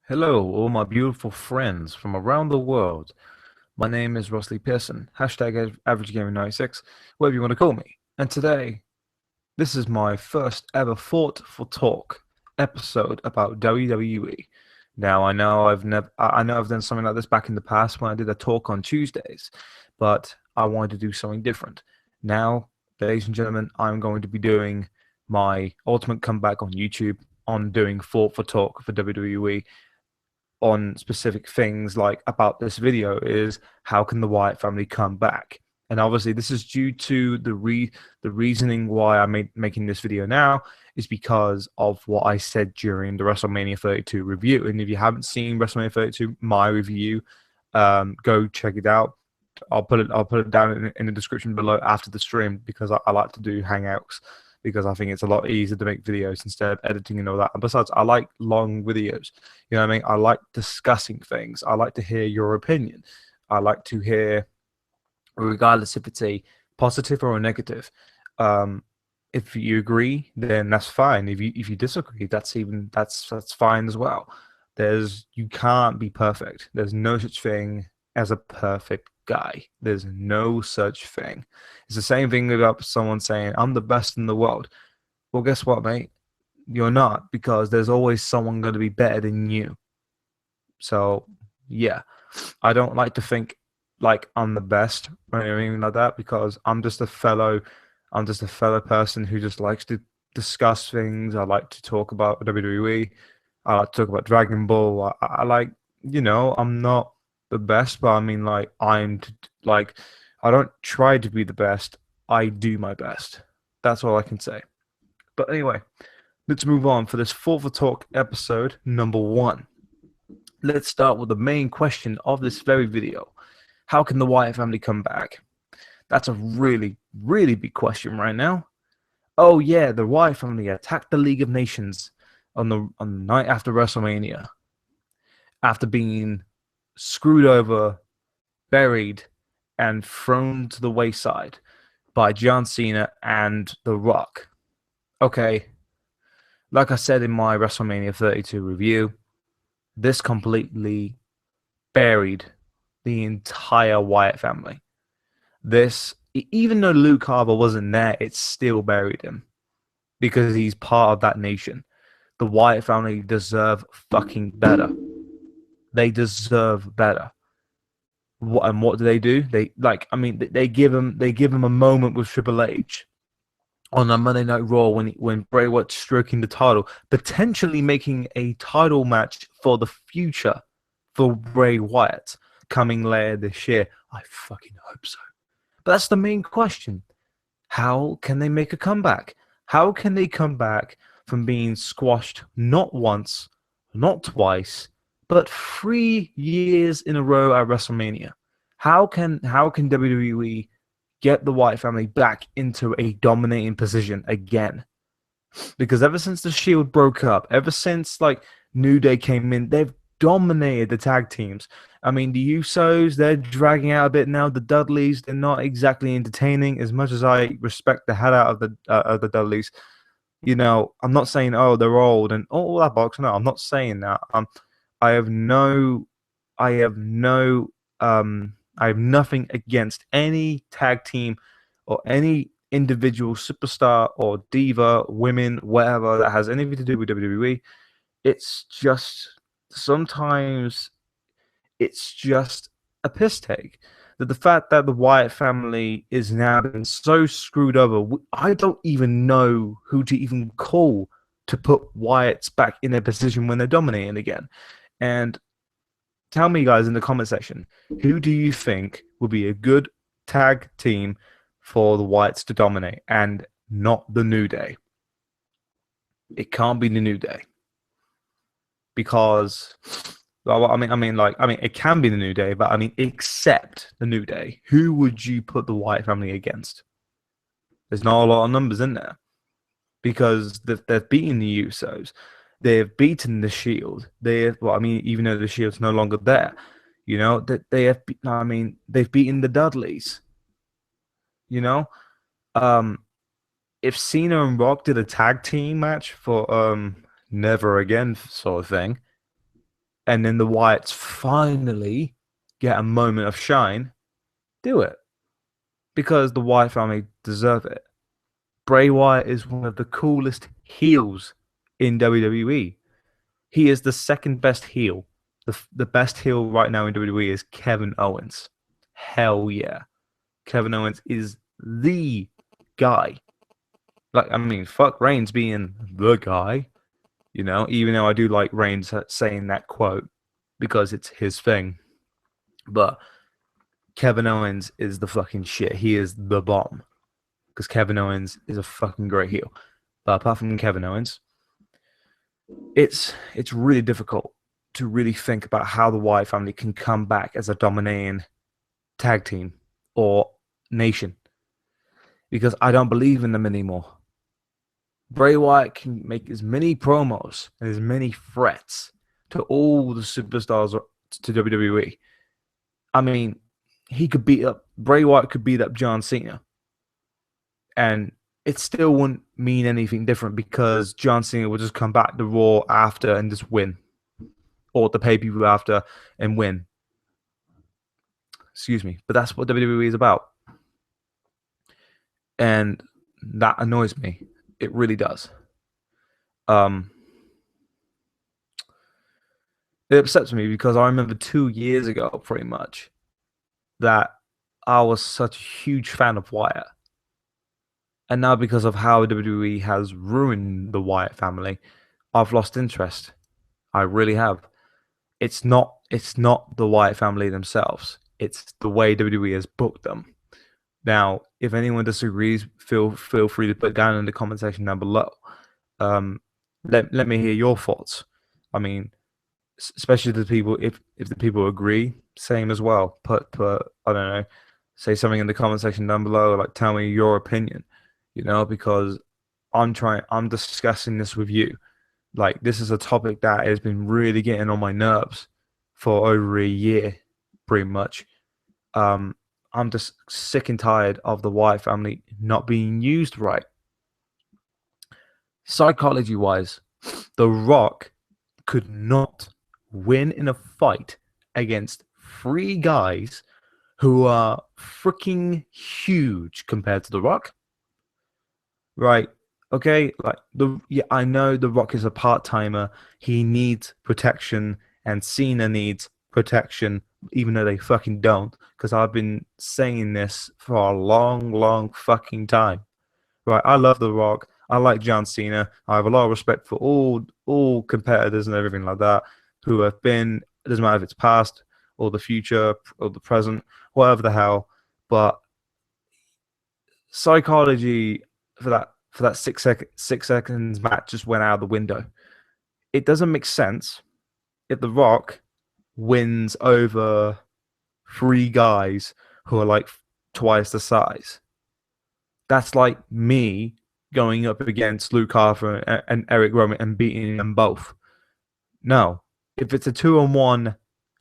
Hello, all my beautiful friends from around the world. My name is Rosley Pearson, hashtag AverageGamer96, whatever you want to call me. And today, this is my first ever Fought for Talk episode about WWE. Now, I know I've done something like this back in the past when I did a talk on Tuesdays, but I wanted to do something different. Now, ladies and gentlemen, I'm going to be doing my ultimate comeback on YouTube on doing Fought for Talk for WWE on specific things like about this video is how can the Wyatt family come back? And obviously this is due to the reasoning why I'm making this video now is because of what I said during the WrestleMania 32 review. And if you haven't seen WrestleMania 32, my review, go check it out. I'll put it down in the description below after the stream because I like to do hangouts because I think it's a lot easier to make videos instead of editing and all that. And besides, I like long videos. You know what I mean? I like discussing things. I like to hear your opinion. I like to hear, regardless if it's a positive or a negative. Um, if you agree, then that's fine. If you disagree, that's fine as well. You can't be perfect. There's no such thing as a perfect guy. There's no such thing. It's the same thing about someone saying, I'm the best in the world. Well, guess what, mate? You're not, because there's always someone going to be better than you. So, yeah, I don't like to think like I'm the best or anything like that because I'm just a fellow person who just likes to discuss things. I like to talk about WWE. I like to talk about Dragon Ball. I like, I'm not the best, but I mean, like, like, I don't try to be the best. I do my best. That's all I can say. But anyway, let's move on for this Fourth for Talk episode number one. Let's start with the main question of this very video. How can the Wyatt family come back? That's a really, really big question right now. Oh yeah, the Wyatt family attacked the League of Nations on the night after WrestleMania, after being screwed over, buried, and thrown to the wayside by John Cena and The Rock. Okay, like I said in my WrestleMania 32 review, this completely buried the entire Wyatt family. This, even though Luke Harper wasn't there, it still buried him because he's part of that nation. The Wyatt family deserve fucking better. They deserve better. And what do? They give him a moment with Triple H on a Monday Night Raw when Bray Wyatt's stroking the title, potentially making a title match for the future for Bray Wyatt coming later this year. I fucking hope so. But that's the main question. How can they make a comeback? How can they come back from being squashed not once, not twice, but 3 years in a row at WrestleMania? How can WWE get the Wyatt family back into a dominating position again? Because ever since the Shield broke up, ever since like New Day came in, they've dominated the tag teams. I mean, the Usos, they're dragging out a bit now. The Dudleys, they're not exactly entertaining as much as I respect the hell out of the Dudleys. I'm not saying they're old and all that box. No, I'm not saying that. I have no, I have no, I have nothing against any tag team or any individual superstar or diva, women, whatever that has anything to do with WWE. It's just sometimes it's just a piss take. That the fact that the Wyatt family is now been so screwed over, I don't even know who to even call to put Wyatt's back in their position when they're dominating again. And tell me, guys, in the comment section, who do you think would be a good tag team for the Wyatts to dominate and not the New Day? It can't be the New Day because, well, it can be the New Day, but I mean, except the New Day, who would you put the Wyatt family against? There's not a lot of numbers in there because they've beaten the Usos, they've beaten the Shield. Even though the Shield's no longer there, that they've beaten the Dudleys. You know, um, if Cena and Rock did a tag team match for Never Again sort of thing, and then the Wyatts finally get a moment of shine, do it. Because the Wyatt family deserve it. Bray Wyatt is one of the coolest heels in WWE. He is the second best heel. The best heel right now in WWE is Kevin Owens. Hell yeah. Kevin Owens is the guy. Like, I mean, fuck Reigns being the guy, even though I do like Reigns saying that quote because it's his thing. But Kevin Owens is the fucking shit. He is the bomb because Kevin Owens is a fucking great heel. But apart from Kevin Owens, it's really difficult to really think about how the Wyatt family can come back as a dominating tag team or nation because I don't believe in them anymore. Bray Wyatt can make as many promos and as many threats to all the superstars to WWE. I mean, Bray Wyatt could beat up John Cena, and it still wouldn't mean anything different because John Cena would just come back to Raw after and just win, or the pay-per-view after and win. Excuse me, but that's what WWE is about, and that annoys me. It really does. It upsets me because I remember 2 years ago, pretty much, that I was such a huge fan of Wyatt. And now because of how WWE has ruined the Wyatt family, I've lost interest. I really have. It's not the Wyatt family themselves. It's the way WWE has booked them. Now, if anyone disagrees, feel free to put down in the comment section down below. Let me hear your thoughts. I mean, especially the people, if the people agree, same as well. Put I don't know, say something in the comment section down below, like tell me your opinion, because I'm discussing this with you. Like, this is a topic that has been really getting on my nerves for over a year, pretty much. I'm just sick and tired of the Wyatt family not being used right. Psychology-wise, The Rock could not win in a fight against three guys who are freaking huge compared to The Rock. Right? Okay, I know The Rock is a part-timer. He needs protection, and Cena needs protection, even though they fucking don't. Because I've been saying this for a long, long fucking time. Right? I love The Rock. I like John Cena. I have a lot of respect for all competitors and everything like that who have been. It doesn't matter if it's past or the future or the present, whatever the hell. But psychology for that 6 seconds match just went out the window. It doesn't make sense if The Rock wins over three guys who are like twice the size. That's like me going up against Luke Harper and Eric Rowan and beating them both. No. If it's a 2-on-1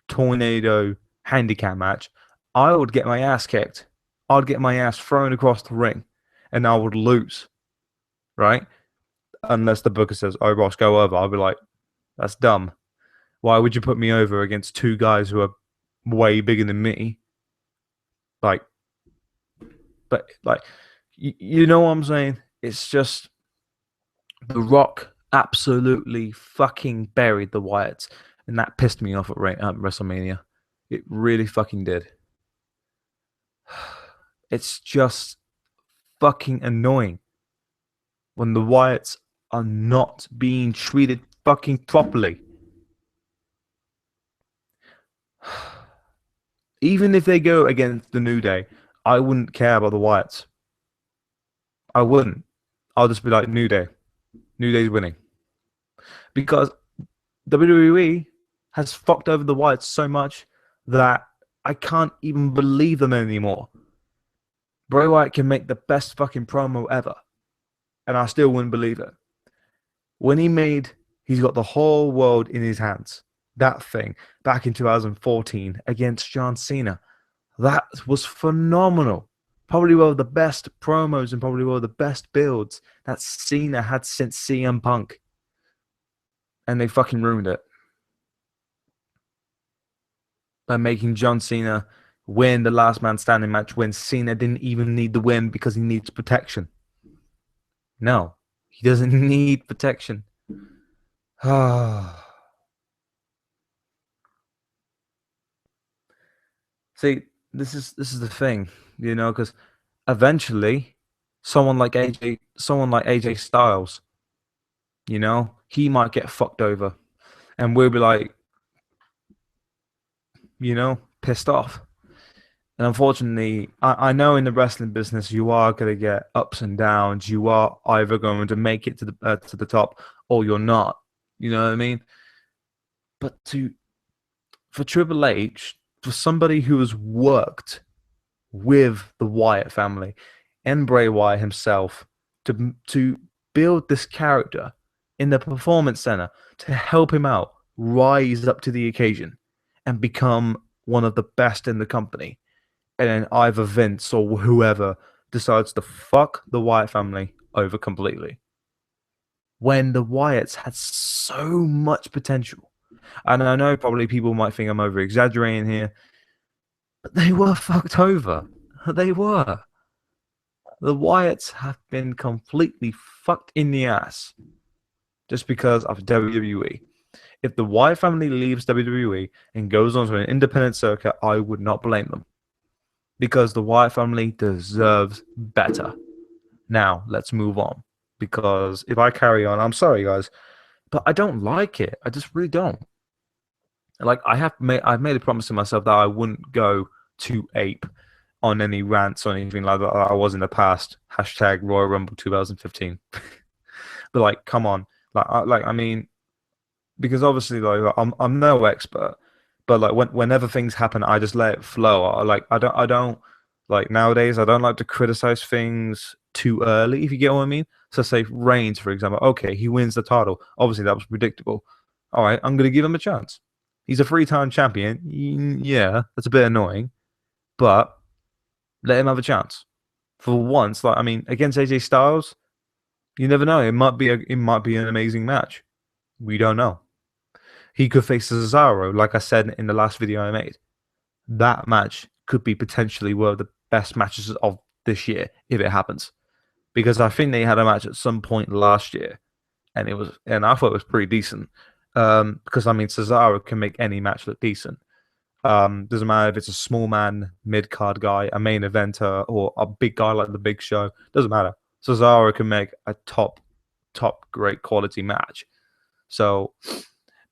tornado handicap match, I would get my ass kicked. I'd get my ass thrown across the ring and I would lose. Right? Unless the booker says, "Oh, Ross, go over." I'll be like, that's dumb. Why would you put me over against two guys who are way bigger than me? But you know what I'm saying? It's just The Rock absolutely fucking buried the Wyatts, and that pissed me off at WrestleMania. It really fucking did. It's just fucking annoying when the Wyatts are not being treated fucking properly. Even if they go against the New Day, I wouldn't care about the Wyatts. I wouldn't. I'll just be like, New Day. New Day's winning. Because WWE has fucked over the Wyatts so much that I can't even believe them anymore. Bray Wyatt can make the best fucking promo ever, and I still wouldn't believe it. When he's got the whole world in his hands. That thing back in 2014 against John Cena. That was phenomenal. Probably one of the best promos and probably one of the best builds that Cena had since CM Punk. And they fucking ruined it. by making John Cena win the last man standing match when Cena didn't even need the win because he needs protection. No, he doesn't need protection. See, this is the thing, because eventually, someone like AJ Styles, he might get fucked over, and we'll be like, pissed off. And unfortunately, I know in the wrestling business you are going to get ups and downs. You are either going to make it to the top or you're not. You know what I mean? But for Triple H, for somebody who has worked with the Wyatt family and Bray Wyatt himself to build this character in the performance center to help him out rise up to the occasion and become one of the best in the company, and then either Vince or whoever decides to fuck the Wyatt family over completely. When the Wyatts had so much potential. And I know probably people might think I'm over exaggerating here, but they were fucked over. They were. The Wyatts have been completely fucked in the ass just because of WWE. If the Wyatt family leaves WWE and goes on to an independent circuit, I would not blame them, because the Wyatt family deserves better. Now, let's move on. Because if I carry on, I'm sorry, guys, but I don't like it. I just really don't. Like, I've made a promise to myself that I wouldn't go to ape on any rants or anything like that I was in the past. Hashtag Royal Rumble 2015. But like, come on, I mean, because obviously, like, I'm no expert, but like whenever things happen, I just let it flow. I don't like nowadays. I don't like to criticize things too early. If you get what I mean. So say Reigns, for example. Okay, he wins the title. Obviously, that was predictable. All right, I'm gonna give him a chance. He's a three-time champion. Yeah, that's a bit annoying, but let him have a chance. For once, like, I mean, against AJ Styles, you never know. It might be an amazing match. We don't know. He could face Cesaro, like I said in the last video I made. That match could be potentially one of the best matches of this year if it happens. Because I think they had a match at some point last year, and I thought it was pretty decent. Because I mean, Cesaro can make any match look decent. Doesn't matter if it's a small man, mid card guy, a main eventer, or a big guy like the Big Show. Doesn't matter. Cesaro can make a top great quality match. So,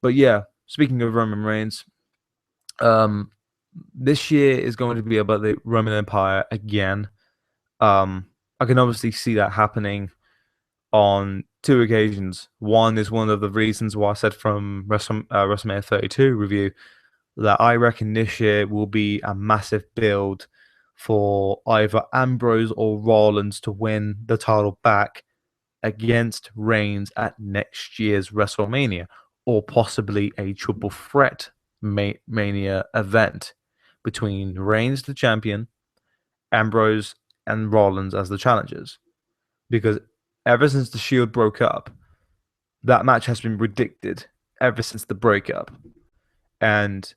but yeah, speaking of Roman Reigns, um, this year is going to be about the Roman Empire again. I can obviously see that happening on two occasions. One is one of the reasons why I said from WrestleMania 32 review that I reckon this year will be a massive build for either Ambrose or Rollins to win the title back against Reigns at next year's WrestleMania, or possibly a triple threat Mania event between Reigns, the champion, Ambrose, and Rollins as the challengers. Because ever since the Shield broke up, that match has been predicted ever since the breakup. And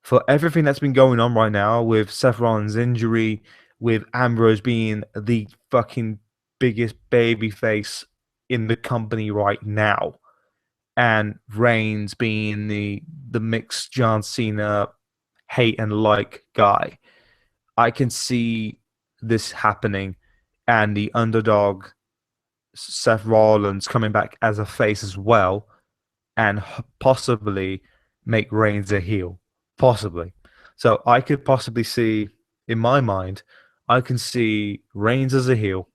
for everything that's been going on right now with Seth Rollins' injury, with Ambrose being the fucking biggest babyface in the company right now, and Reigns being the mixed John Cena hate and like guy, I can see this happening, and the underdog Seth Rollins coming back as a face as well, and possibly make Reigns a heel. Possibly. So I could possibly see, in my mind, I can see Reigns as a heel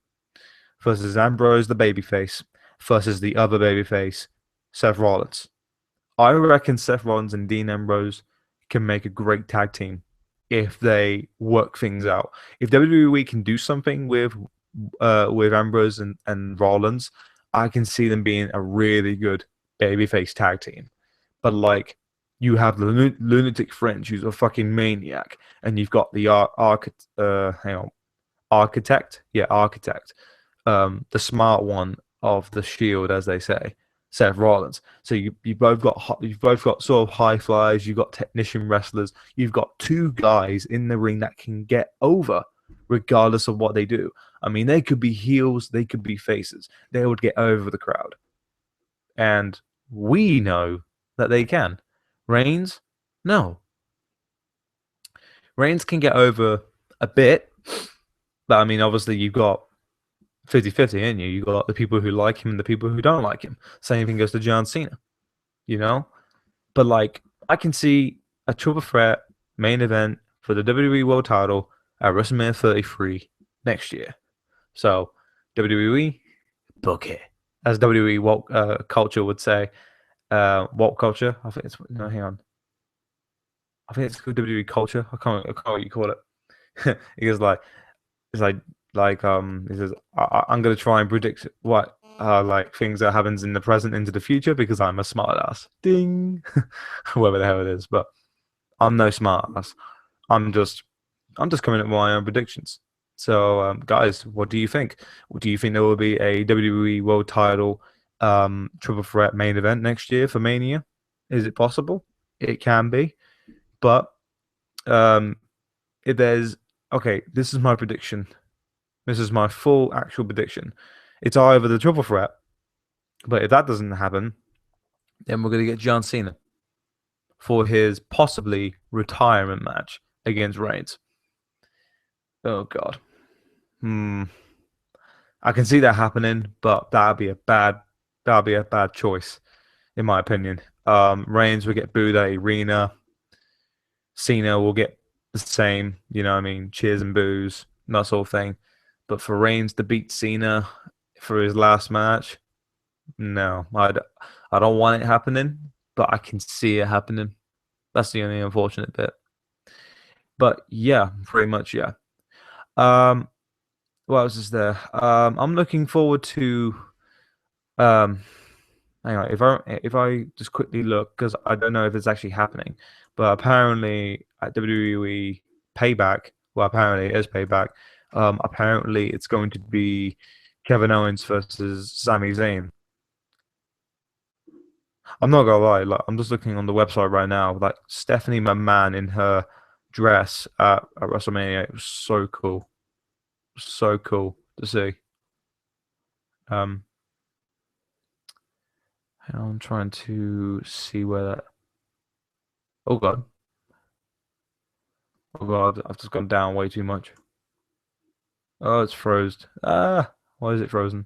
versus Ambrose the babyface versus the other babyface, Seth Rollins. I reckon Seth Rollins and Dean Ambrose can make a great tag team if they work things out. If WWE can do something with Ambrose and Rollins, I can see them being a really good babyface tag team. But like, you have the lunatic French who's a fucking maniac, and you've got the architect, the smart one of the Shield, as they say. Seth Rollins. So you've both got sort of high flyers. You've got technician wrestlers. You've got two guys in the ring that can get over, regardless of what they do. I mean, they could be heels, they could be faces. They would get over the crowd, and we know that they can. Reigns, no. Reigns can get over a bit, but I mean, obviously, you've got 50-50, ain't you? You got the people who like him and the people who don't like him. Same thing goes to John Cena, you know? But like I can see a triple threat main event for the WWE World title at WrestleMania 33 next year. So WWE, book it. As WWE woke culture would say, woke culture. I think it's no, hang on. I think it's called WWE culture. I can't what you call it. He goes like it's he says I'm gonna try and predict what like things that happens in the present into the future because I'm a smart ass. Ding, whoever the hell it is, but I'm no smart ass. I'm just I'm just coming up with my own predictions. So guys, what do you think? Do you think there will be a WWE World Title triple threat main event next year for Mania? Is it possible? It can be, but um, if there's okay, this is my prediction. This is my full actual prediction. It's either the triple threat, but if that doesn't happen, then we're going to get John Cena for his possibly retirement match against Reigns. Oh God. Hmm. I can see that happening, but that'd be a bad choice, in my opinion. Reigns will get booed at arena. Cena will get the same, you know what I mean, cheers and boos, that sort of thing. But for Reigns to beat Cena for his last match, no, I don't want it happening, but I can see it happening. That's the only unfortunate bit. But yeah, pretty much yeah. Um, what else is there? I'm looking forward to um. Hang on, if I just quickly look because I don't know if it's actually happening, but apparently at WWE Payback, well, apparently it is Payback. Apparently it's going to be Kevin Owens versus Sami Zayn. I'm not gonna lie, like I'm just looking on the website right now, like Stephanie McMahon in her dress at WrestleMania. It was so cool, so cool to see. Um, I'm trying to see where that. Oh God, oh God, I've just gone down way too much. Oh, it's froze. Ah, why is it frozen?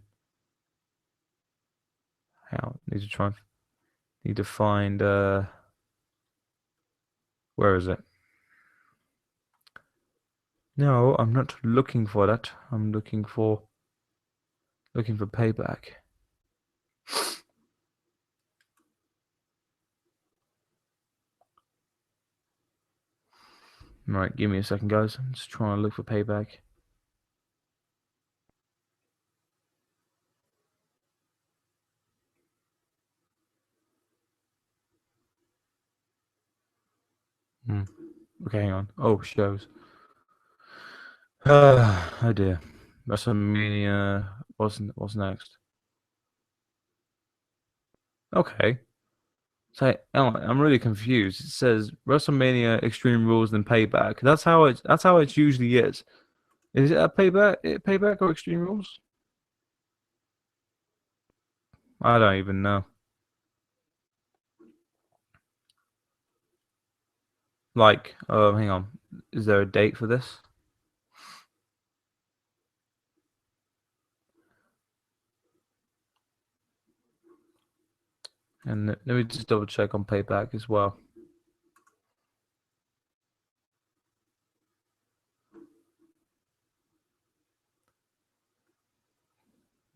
How need to try and need to find where is it? No, I'm not looking for that. I'm looking for payback. Right, give me a second, guys. I'm just trying to look for payback. Hmm. Okay, hang on. Oh, shows. Oh dear. WrestleMania. What's next? Okay. So I'm really confused. It says WrestleMania Extreme Rules and Payback. That's how it usually is. Is it a payback or Extreme Rules? I don't even know. Like, hang on. Is there a date for this? And let me just double check on payback as well.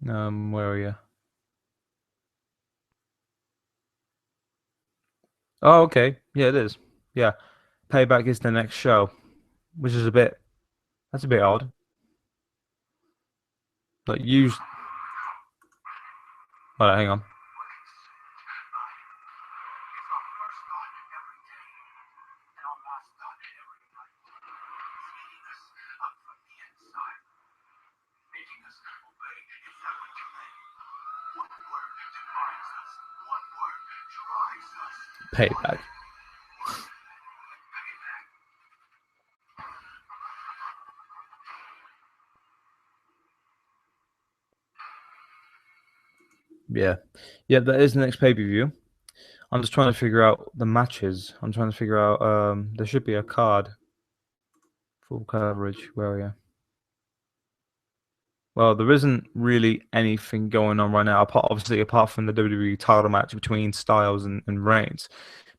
Where are you? Oh, okay. Yeah, it is. Yeah, payback is the next show, which is a bit. That's a bit odd. But you. Hold on, hang on. Payback. Yeah, yeah, that is the next pay-per-view. I'm just trying to figure out the matches. I'm trying to figure out. There should be a card. Full coverage. Where are you? Well, there isn't really anything going on right now, apart from the WWE title match between Styles and Reigns.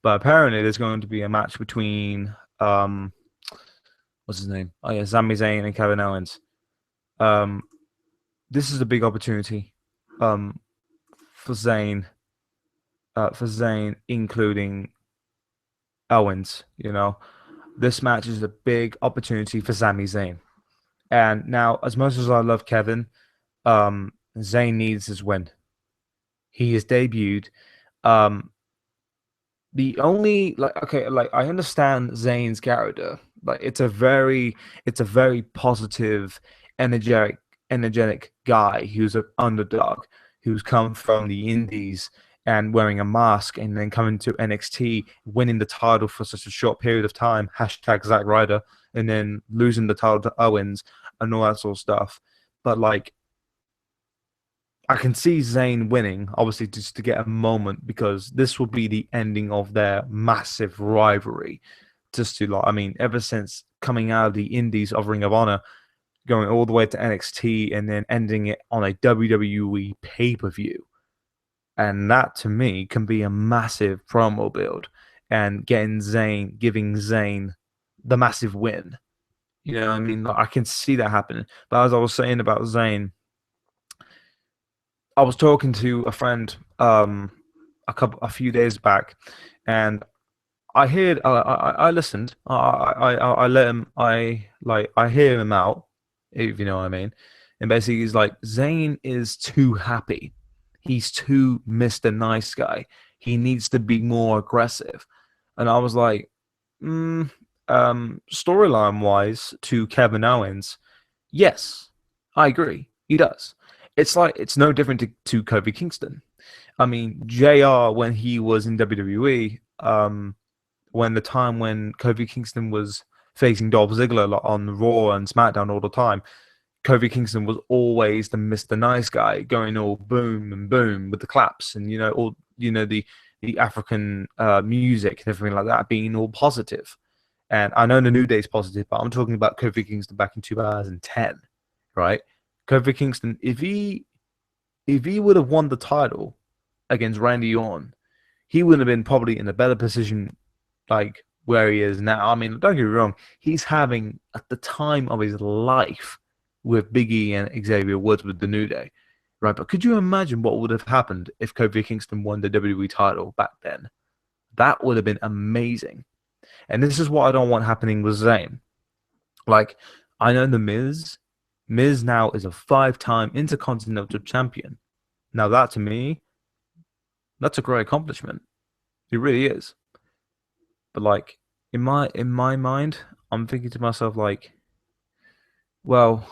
But apparently, there's going to be a match between what's his name? Oh yeah, Sami Zayn and Kevin Owens. Um, this is a big opportunity, um, for Zayn, including Owens. This match is a big opportunity for Sami Zayn. And now, as much as I love Kevin, Zayn needs his win. He has debuted. Um, the only like I understand Zayn's character. Like it's a very positive, energetic, energetic guy who's an underdog who's come from the Indies and wearing a mask and then coming to NXT, winning the title for such a short period of time. Hashtag Zack Ryder, and then losing the title to Owens and all that sort of stuff. But like I can see Zayn winning, obviously, just to get a moment because this will be the ending of their massive rivalry. Just to like, I mean, ever since coming out of the Indies of Ring of Honor, going all the way to NXT, and then ending it on a WWE pay-per-view, and that to me can be a massive promo build, and giving Zayn the massive win. You know what I mean? Like, I can see that happening. But as I was saying about Zayn, I was talking to a friend a few days back, and I listened. I let him. I hear him out, if you know what I mean. And basically, he's like, Zayn is too happy. He's too Mr. Nice Guy. He needs to be more aggressive. And I was like, storyline wise, to Kevin Owens, yes, I agree. He does. It's no different to Kofi Kingston. I mean, JR, when he was in WWE, when Kofi Kingston was facing Dolph Ziggler on Raw and SmackDown all the time, Kofi Kingston was always the Mr. Nice Guy, going all boom and boom with the claps and the African music and everything like that, being all positive. And I know the New Day's positive, but I'm talking about Kofi Kingston back in 2010, right? Kofi Kingston, if he would have won the title against Randy Orton, he would have been probably in a better position, like where he is now. I mean, don't get me wrong, he's having at the time of his life with Big E and Xavier Woods with the New Day, right? But could you imagine what would have happened if Kofi Kingston won the WWE title back then? That would have been amazing. And this is what I don't want happening with Zayn. Like, I know the Miz. Miz now is a 5-time Intercontinental Champion. Now that to me, that's a great accomplishment. It really is. But like in my mind, I'm thinking to myself like, well,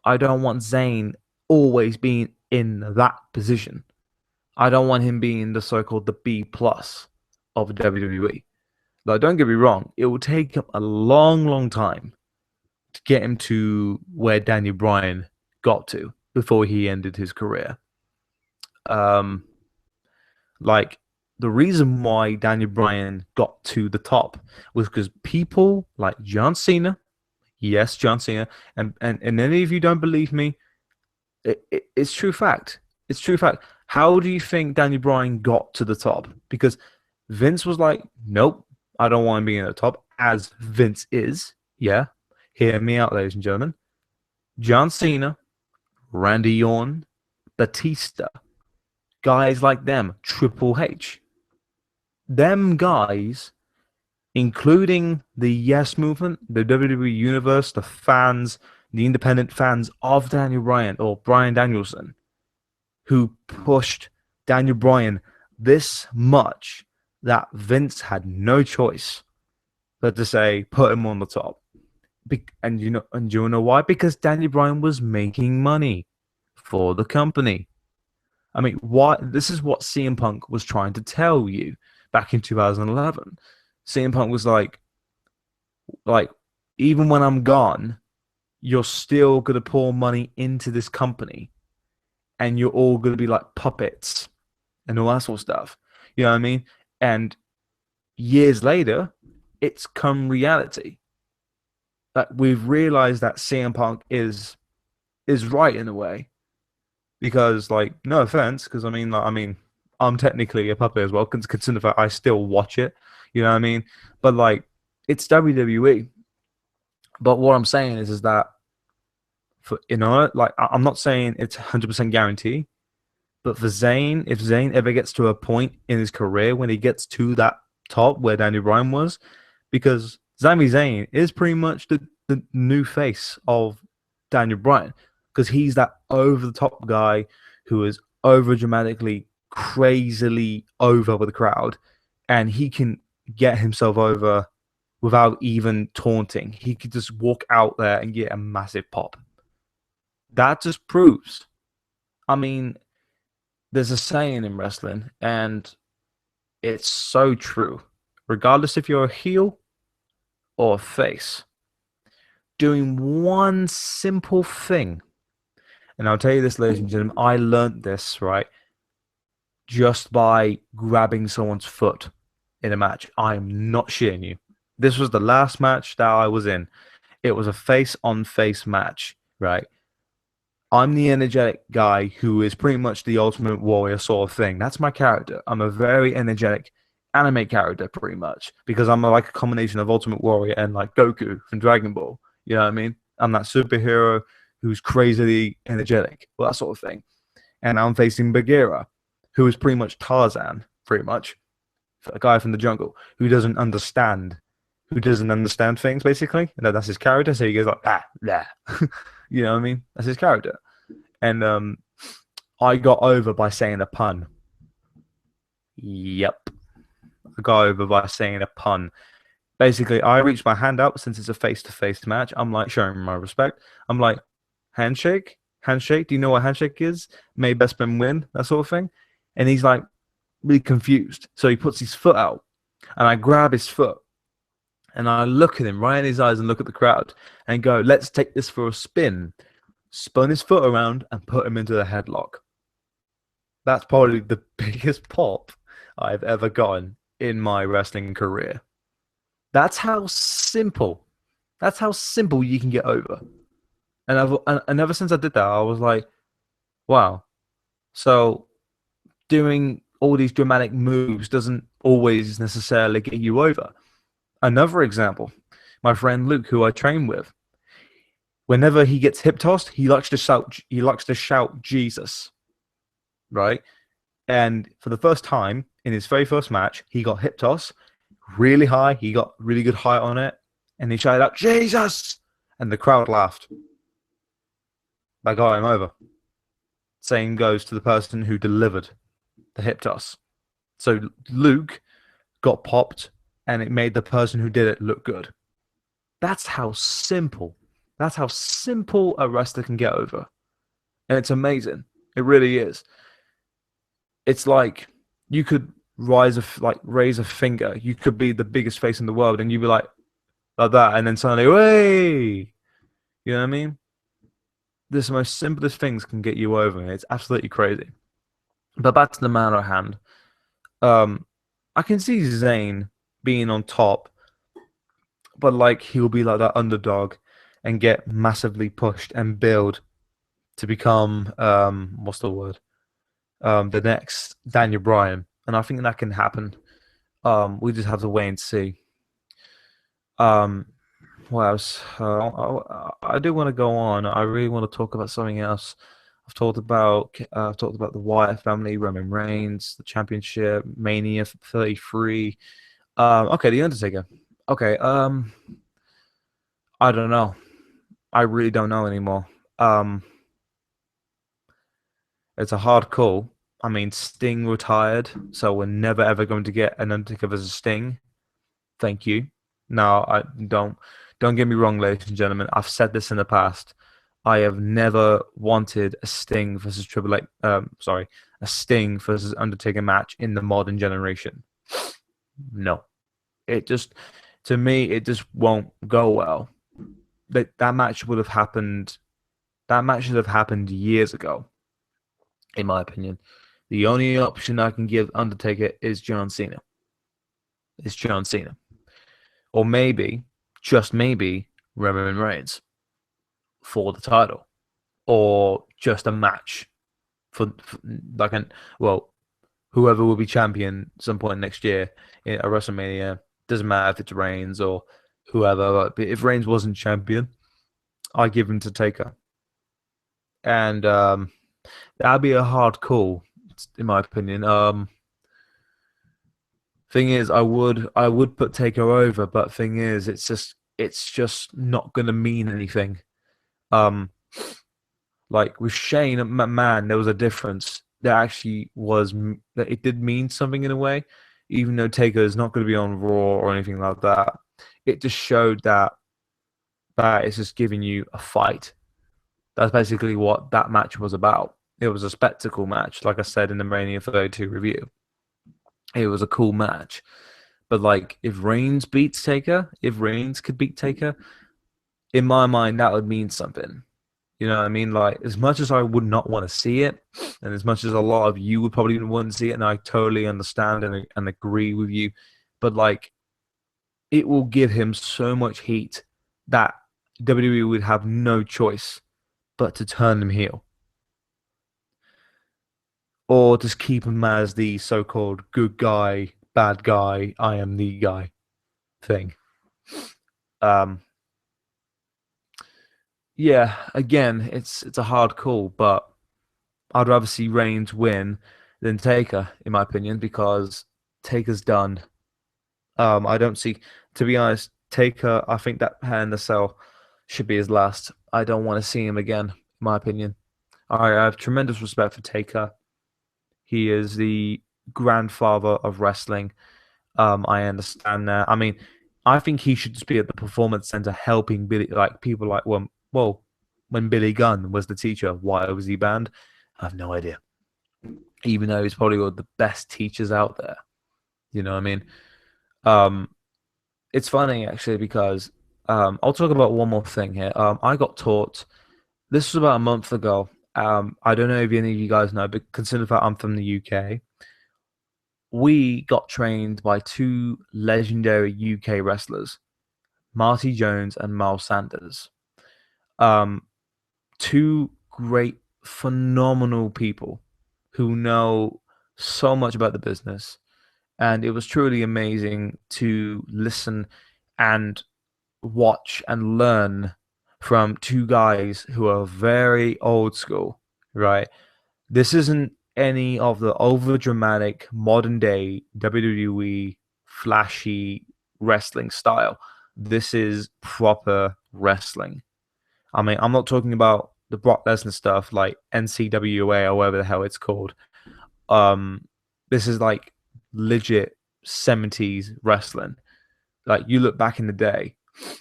I don't want Zayn always being in that position. I don't want him being the so-called the B plus of WWE. Like, don't get me wrong, it will take him a long, long time to get him to where Daniel Bryan got to before he ended his career. Um, like the reason why Daniel Bryan got to the top was because people like John Cena, yes, John Cena, and any of you don't believe me, it's true fact. It's true fact. How do you think Daniel Bryan got to the top? Because Vince was like, nope, I don't want to be in the top, as Vince is. Yeah, hear me out, ladies and gentlemen. John Cena, Randy Orton, Batista, guys like them, Triple H, them guys, including the Yes Movement, the WWE Universe, the fans, the independent fans of Daniel Bryan or Bryan Danielson, who pushed Daniel Bryan this much that Vince had no choice but to say, put him on the top. And you know why? Because Daniel Bryan was making money for the company. I mean, why? This is what CM Punk was trying to tell you. back in 2011. CM Punk was like, even when I'm gone, you're still gonna pour money into this company, and you're all gonna be like puppets and all that sort of stuff. You know what I mean? And years later, it's come reality. That we've realized that CM Punk is right in a way, because like, no offense, because I'm technically a puppet as well, considering the fact I still watch it. You know what I mean? But like, it's WWE. But what I'm saying is that, for like, I'm not saying it's 100% guarantee, but for Zayn, if Zayn ever gets to a point in his career when he gets to that top where Daniel Bryan was, because Sami Zayn is pretty much the new face of Daniel Bryan, because he's that over the top guy who is over dramatically, crazily over with the crowd, and he can get himself over without even taunting. He could just walk out there and get a massive pop. That just proves. I mean, there's a saying in wrestling, and it's so true. Regardless if you're a heel or a face, doing one simple thing. And I'll tell you this, ladies and gentlemen, I learned this, right, just by grabbing someone's foot in a match. I'm not shitting you. This was the last match that I was in. It was a face-on-face match, right? I'm the energetic guy who is pretty much the Ultimate Warrior sort of thing. That's my character. I'm a very energetic anime character, pretty much, because I'm like a combination of Ultimate Warrior and like Goku from Dragon Ball. You know what I mean? I'm that superhero who's crazily energetic, well, that sort of thing. And I'm facing Bagheera, who is pretty much Tarzan, pretty much, a guy from the jungle who doesn't understand things, basically. And that's his character. So he goes like, yeah. You know what I mean? That's his character. And I got over by saying a pun. Yep. I got over by saying a pun. Basically, I reached my hand out since it's a face-to-face match. I'm like showing my respect. I'm like, handshake? Handshake? Do you know what handshake is? May best man win? That sort of thing. And he's like really confused. So he puts his foot out. And I grab his foot. And I look at him right in his eyes and look at the crowd and go, let's take this for a spin. Spun his foot around and put him into the headlock. That's probably the biggest pop I've ever gotten in my wrestling career. That's how simple you can get over. And ever since I did that, I was like, wow. So doing all these dramatic moves doesn't always necessarily get you over. Another example, my friend Luke, who I train with, whenever he gets hip tossed, he likes to shout Jesus, right? And for the first time in his very first match, he got hip tossed really high. He got really good height on it, and he shouted out Jesus, and the crowd laughed. That got him over. Same goes to the person who delivered the hip toss. So Luke got popped, and it made the person who did it look good. That's how simple a wrestler can get over. And it's amazing. It really is. It's like you could raise a finger. You could be the biggest face in the world, and you'd be like that, and then suddenly, hey! You know what I mean? The most simplest things can get you over, and it's absolutely crazy. But back to the matter at hand. I can see Zayn being on top, but like he'll be like that underdog and get massively pushed and build to become what's the word? The next Daniel Bryan. And I think that can happen. We just have to wait and see. What else? I do want to go on. I really want to talk about something else. I've talked about the Wyatt family, Roman Reigns, the championship, Mania 33. Okay, The Undertaker. Okay, I don't know. I really don't know anymore. It's a hard call. I mean, Sting retired, so we're never ever going to get an Undertaker versus Sting. Thank you. No, I don't get me wrong, ladies and gentlemen. I've said this in the past. I have never wanted a Sting versus a Sting versus Undertaker match in the modern generation. No, it just to me it just won't go well. That match would have happened. That match should have happened years ago, in my opinion. The only option I can give Undertaker is John Cena. It's John Cena, or maybe, just maybe, Roman Reigns for the title, or just a match for like an well, whoever will be champion some point next year at WrestleMania. Doesn't matter if it's Reigns or whoever. But if Reigns wasn't champion, I give him to Taker, and that'd be a hard call, in my opinion. Thing is, I would put Taker over, but thing is, it's just not gonna mean anything. Um, like with Shane and McMahon, there was a difference. There actually was that it did mean something in a way, even though Taker is not going to be on Raw or anything like that. It just showed that it's just giving you a fight. That's basically what that match was about. It was a spectacle match, like I said in the Mania 32 review. It was a cool match. But like if Reigns beats Taker, if Reigns could beat Taker, in my mind that would mean something. You know what I mean? Like as much as I would not want to see it, and as much as a lot of you would probably want to see it, and I totally understand and agree with you, but like it will give him so much heat that WWE would have no choice but to turn him heel. Or just keep him as the so-called good guy, bad guy, I am the guy thing. Um, yeah, again, it's a hard call, but I'd rather see Reigns win than Taker, in my opinion, because Taker's done. I don't see, to be honest, Taker. I think that Hell in the Cell should be his last. I don't want to see him again, in my opinion. I have tremendous respect for Taker. He is the grandfather of wrestling. I understand that. I mean, I think he should just be at the performance center helping Billy, like people like when Billy Gunn was the teacher. Why was he banned? I have no idea. Even though he's probably one of the best teachers out there. You know what I mean? Um, it's funny actually because I'll talk about one more thing here. I got taught this was about a month ago. I don't know if any of you guys know, but consider that I'm from the UK. We got trained by two legendary UK wrestlers, Marty Jones and Miles Sanders. Um, two great, phenomenal people who know so much about the business. And it was truly amazing to listen and watch and learn from two guys who are very old school, right? This isn't any of the over dramatic modern day WWE flashy wrestling style. This is proper wrestling. I mean, I'm not talking about the Brock Lesnar stuff like NCWA or whatever the hell it's called. Um, this is like legit 70s wrestling. Like you look back in the day,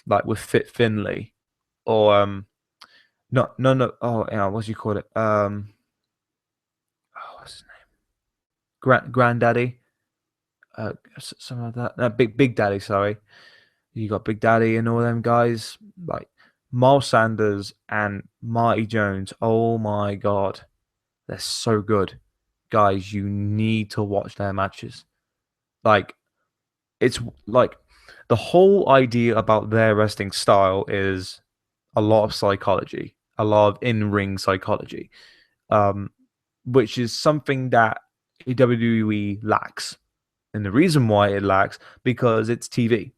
like with Fit Finley or no oh yeah, what do you call it? Oh, what's his name? Granddaddy, something like that. No, Big Daddy, sorry. You got Big Daddy and all them guys like Miles Sanders and Marty Jones. Oh my god, they're so good, guys. You need to watch their matches. Like it's like the whole idea about their wrestling style is a lot of psychology, a lot of in-ring psychology, um, which is something that WWE lacks. And the reason why it lacks because it's TV.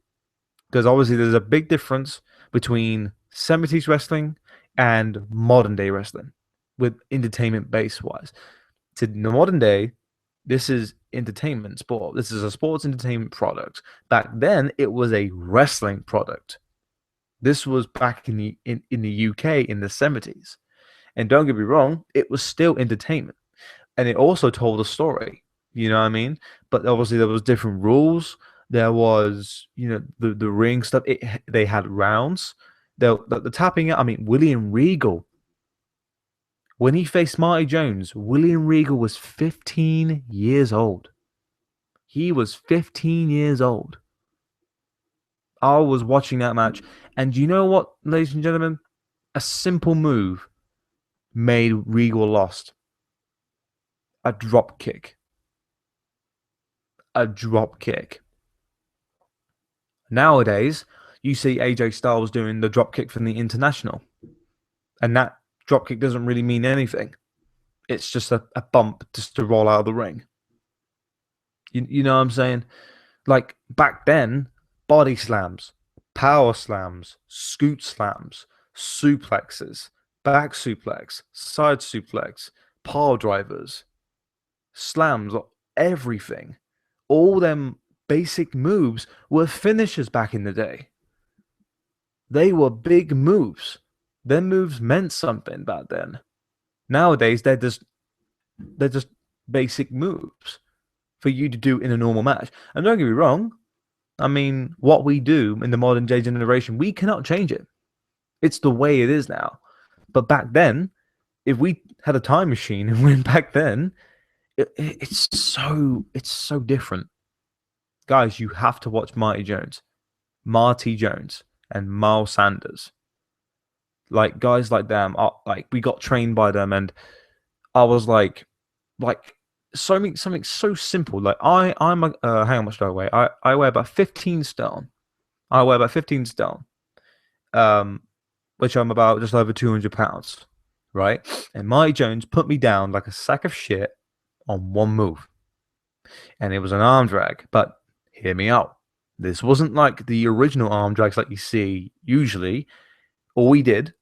Because obviously there's a big difference between 70s wrestling and modern day wrestling with entertainment base wise. To the modern day, this is entertainment sport. This is a sports entertainment product. Back then, it was a wrestling product. This was back in the UK in the 70s. And don't get me wrong, it was still entertainment. And it also told a story. You know what I mean? But obviously there was different rules. There was, the ring stuff. They had rounds. The tapping out. I mean, William Regal, when he faced Marty Jones, William Regal was 15 years old. He was 15 years old. I was watching that match, and you know what, ladies and gentlemen? A simple move made Regal lost. A drop kick. A drop kick. Nowadays, you see AJ Styles doing the drop kick from the International, and that drop kick doesn't really mean anything. It's just a bump just to roll out of the ring. You know what I'm saying? Like back then, body slams, power slams, scoot slams, suplexes, back suplex, side suplex, pile drivers, slams, everything. All them basic moves were finishers back in the day. They were big moves. Their moves meant something back then. Nowadays, they're just basic moves for you to do in a normal match. And don't get me wrong, I mean, what we do in the modern day generation, we cannot change it. It's the way it is now. But back then, if we had a time machine and went back then, it's so different. Guys, you have to watch Marty Jones, and Miles Sanders. Like guys like them, like we got trained by them, and I was like something so simple. Like I'm how much do I weigh? I weigh about 15 stone. I weigh about 15 stone. Which I'm about just over 200 pounds, right? And Marty Jones put me down like a sack of shit on one move, and it was an arm drag. But hear me out. This wasn't like the original arm drags like you see usually. All he did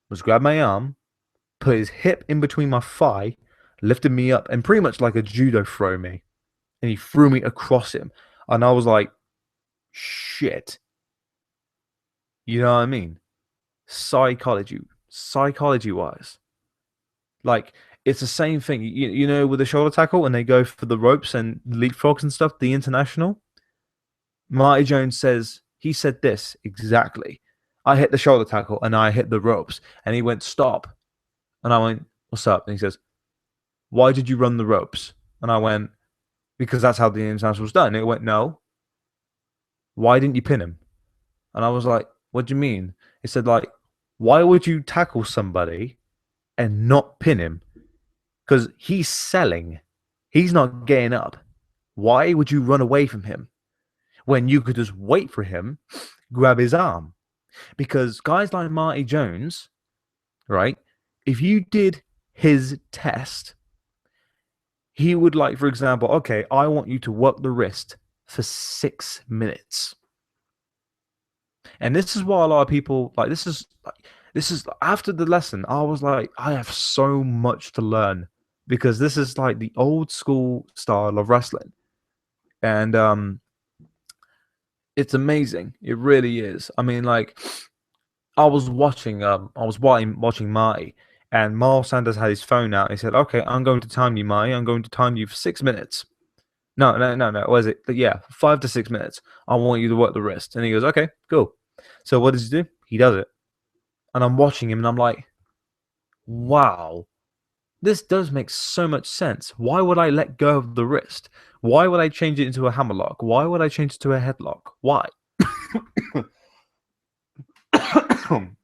was grab my arm, put his hip in between my thigh, lifted me up, and pretty much like a judo throw me. And he threw me across him. And I was like, shit. You know what I mean? Psychology wise. Like, it's the same thing. You know, with the shoulder tackle and they go for the ropes and leapfrogs and stuff, the International. Marty Jones he said this exactly. I hit the shoulder tackle and I hit the ropes. And he went, stop. And I went, what's up? And he says, why did you run the ropes? And I went, because that's how the International was done. And it went, no. Why didn't you pin him? And I was like, what do you mean? He said, like, why would you tackle somebody and not pin him? Because he's selling. He's not getting up. Why would you run away from him when you could just wait for him, grab his arm? Because guys like Marty Jones, right, if you did his test, he would, like, for example, okay, I want you to work the wrist for 6 minutes. And this is why a lot of people, like, this is after the lesson, I was like, I have so much to learn, because this is like the old school style of wrestling. And it's amazing. It really is. I mean, like, I was watching Marty, and Miles Sanders had his phone out. And he said, okay, I'm going to time you, Marty. I'm going to time you for 6 minutes. No. What is it? Yeah, 5 to 6 minutes. I want you to work the wrist. And he goes, okay, cool. So what does he do? He does it. And I'm watching him and I'm like, wow, this does make so much sense. Why would I let go of the wrist? Why would I change it into a hammerlock? Why would I change it to a headlock? Why?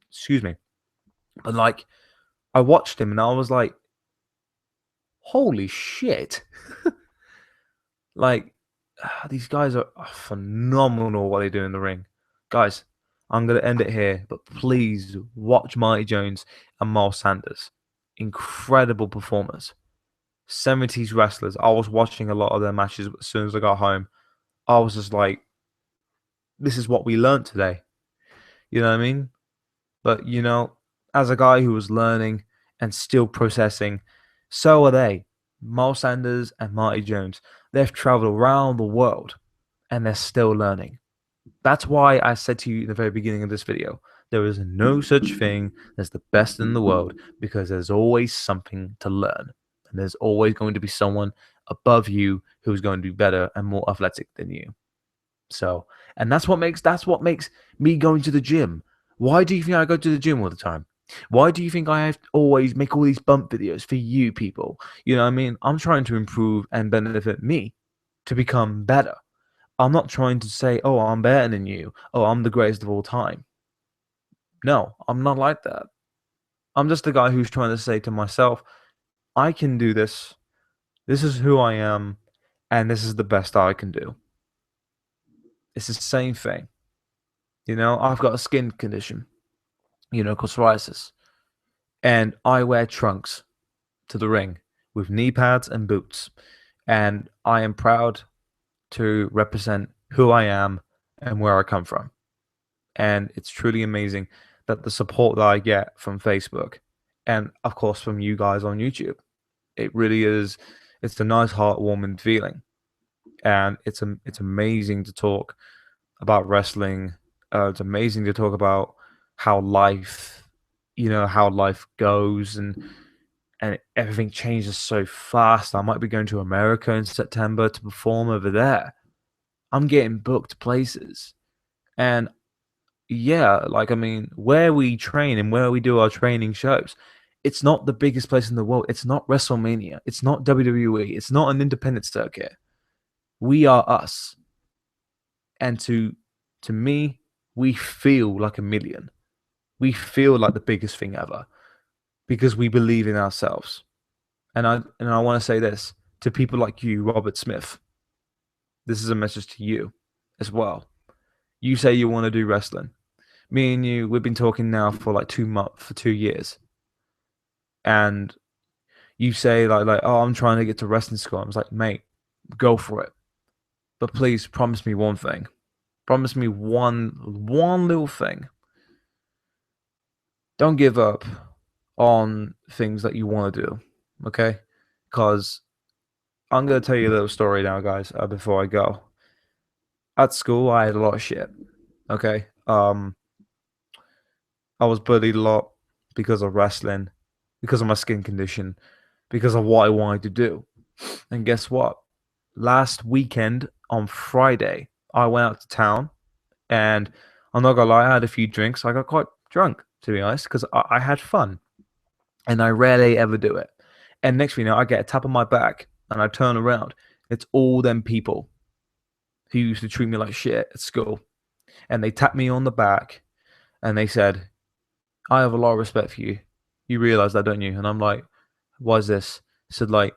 Excuse me. But, like, I watched him and I was like, holy shit. Like, these guys are phenomenal what they do in the ring. Guys, I'm going to end it here, but please watch Marty Jones and Miles Sanders. Incredible performers. 70s wrestlers. I was watching a lot of their matches as soon as I got home. I was just like, this is what we learned today. You know what I mean? But, you know, as a guy who was learning and still processing, so are they. Miles Sanders and Marty Jones. They've traveled around the world and they're still learning. That's why I said to you in the very beginning of this video, there is no such thing as the best in the world, because there's always something to learn. And there's always going to be someone above you who's going to be better and more athletic than you. So, and that's what makes me going to the gym. Why do you think I go to the gym all the time? Why do you think I have to always make all these bump videos for you people? You know what I mean? I'm trying to improve and benefit me. to become better. I'm not trying to say, oh, I'm better than you. Oh, I'm the greatest of all time. No, I'm not like that. I'm just the guy who's trying to say to myself, I can do this. This is who I am, and this is the best I can do. It's the same thing. I've got a skin condition, called psoriasis, and I wear trunks to the ring with knee pads and boots. And I am proud to represent who I am and where I come from. And it's truly amazing that the support that I get from Facebook and, of course, from you guys on YouTube. It really is. It's a nice, heartwarming feeling, and it's amazing to talk about wrestling. It's amazing to talk about how life, how life goes, and everything changes so fast. I might be going to America in September to perform over there. I'm getting booked places, and yeah, like I mean, where we train and where we do our training shows, it's not the biggest place in the world. It's not WrestleMania. It's not WWE. It's not an independent circuit. We are us. And to me, we feel like a million. We feel like the biggest thing ever because we believe in ourselves. And I want to say this to people like you, Robert Smith. This is a message to you as well. You say you want to do wrestling. Me and you, we've been talking now for like 2 months, for 2 years, and you say like, oh, I'm trying to get to wrestling school. I was like, mate, go for it, but please promise me one thing. Promise me one little thing. Don't give up on things that you want to do, okay? Because I'm gonna tell you a little story now, guys. Before I go, at school, I had a lot of shit. Okay, I was bullied a lot because of wrestling, because of my skin condition, because of what I wanted to do. And guess what? Last weekend on Friday, I went out to town, and I'm not gonna lie, I had a few drinks. I got quite drunk, to be honest, because I had fun, and I rarely ever do it. And next thing you know, I get a tap on my back, and I turn around. It's all them people who used to treat me like shit at school, and they tapped me on the back, and they said, "I have a lot of respect for you. You realize that, don't you?" And I'm like, "Why is this?" He said, like,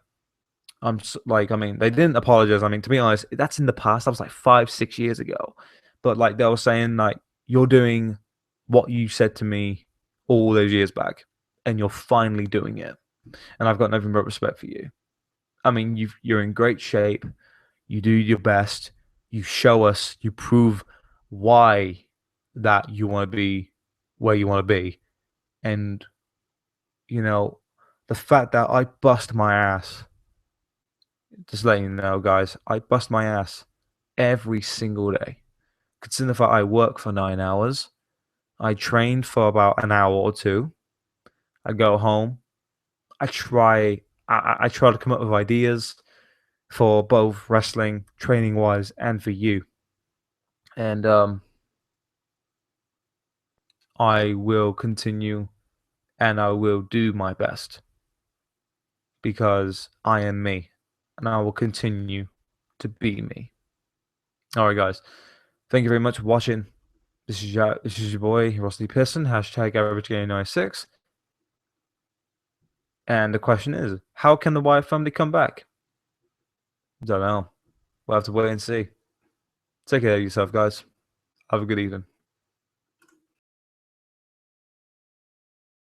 like, I mean, they didn't apologize. I mean, to be honest, that's in the past. That was like 5, 6 years ago. But like, they were saying, like, you're doing what you said to me all those years back, and you're finally doing it. And I've got nothing but respect for you. I mean, you're in great shape. You do your best. You show us. You prove why that you want to be where you want to be. And you know, the fact that I bust my ass, just letting you know, guys, I bust my ass every single day. Consider the fact I work for 9 hours, I train for about an hour or two, I go home, I try to come up with ideas for both wrestling, training wise, and for you. And I will continue and I will do my best because I am me and I will continue to be me. All right, guys. Thank you very much for watching. This is your boy, Rossley Pearson, hashtag average game 96. And the question is, how can the Wyatt family come back? Don't know. We'll have to wait and see. Take care of yourself, guys. Have a good evening.